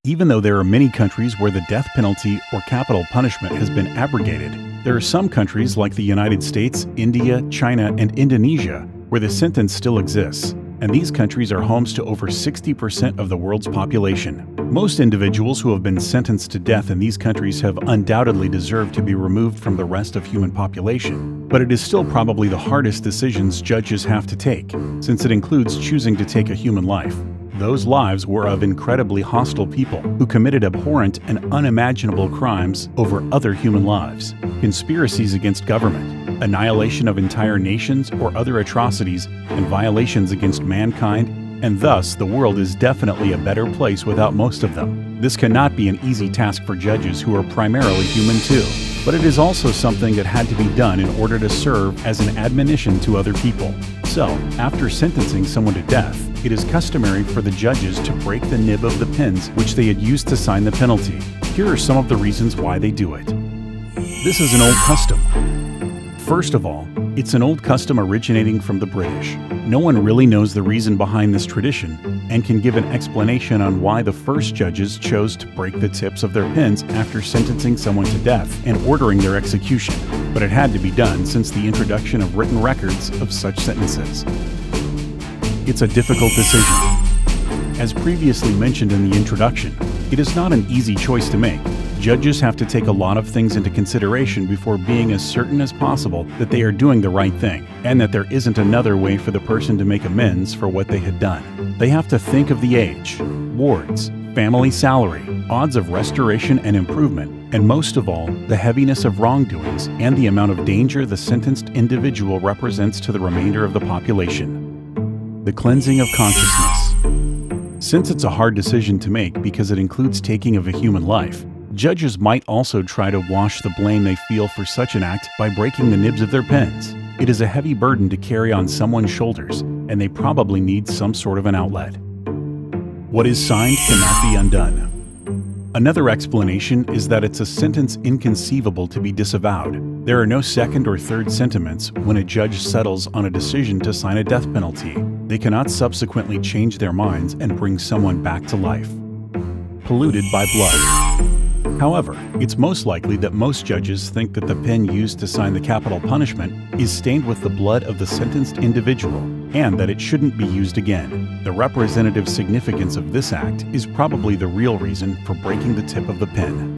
Even though there are many countries where the death penalty or capital punishment has been abrogated, there are some countries like the United States, India, China, and Indonesia where the sentence still exists, and these countries are homes to over 60% of the world's population. Most individuals who have been sentenced to death in these countries have undoubtedly deserved to be removed from the rest of human population, but it is still probably the hardest decisions judges have to take, since it includes choosing to take a human life. Those lives were of incredibly hostile people who committed abhorrent and unimaginable crimes over other human lives, conspiracies against government, annihilation of entire nations or other atrocities, and violations against mankind, and thus the world is definitely a better place without most of them. This cannot be an easy task for judges who are primarily human too, but it is also something that had to be done in order to serve as an admonition to other people. So, after sentencing someone to death, it is customary for the judges to break the nib of the pens which they had used to sign the penalty. Here are some of the reasons why they do it. This is an old custom. First of all, it's an old custom originating from the British. No one really knows the reason behind this tradition and can give an explanation on why the first judges chose to break the tips of their pens after sentencing someone to death and ordering their execution, but it had to be done since the introduction of written records of such sentences. It's a difficult decision. As previously mentioned in the introduction, it is not an easy choice to make. Judges have to take a lot of things into consideration before being as certain as possible that they are doing the right thing, and that there isn't another way for the person to make amends for what they had done. They have to think of the age, wards, family salary, odds of restoration and improvement, and most of all, the heaviness of wrongdoings and the amount of danger the sentenced individual represents to the remainder of the population. The cleansing of consciousness. Since it's a hard decision to make because it includes taking of a human life, judges might also try to wash the blame they feel for such an act by breaking the nibs of their pens. It is a heavy burden to carry on someone's shoulders, and they probably need some sort of an outlet. What is signed cannot be undone. Another explanation is that it's a sentence inconceivable to be disavowed. There are no second or third sentiments when a judge settles on a decision to sign a death penalty. They cannot subsequently change their minds and bring someone back to life. Polluted by blood. However, it's most likely that most judges think that the pen used to sign the capital punishment is stained with the blood of the sentenced individual, and that it shouldn't be used again. The representative significance of this act is probably the real reason for breaking the tip of the pen.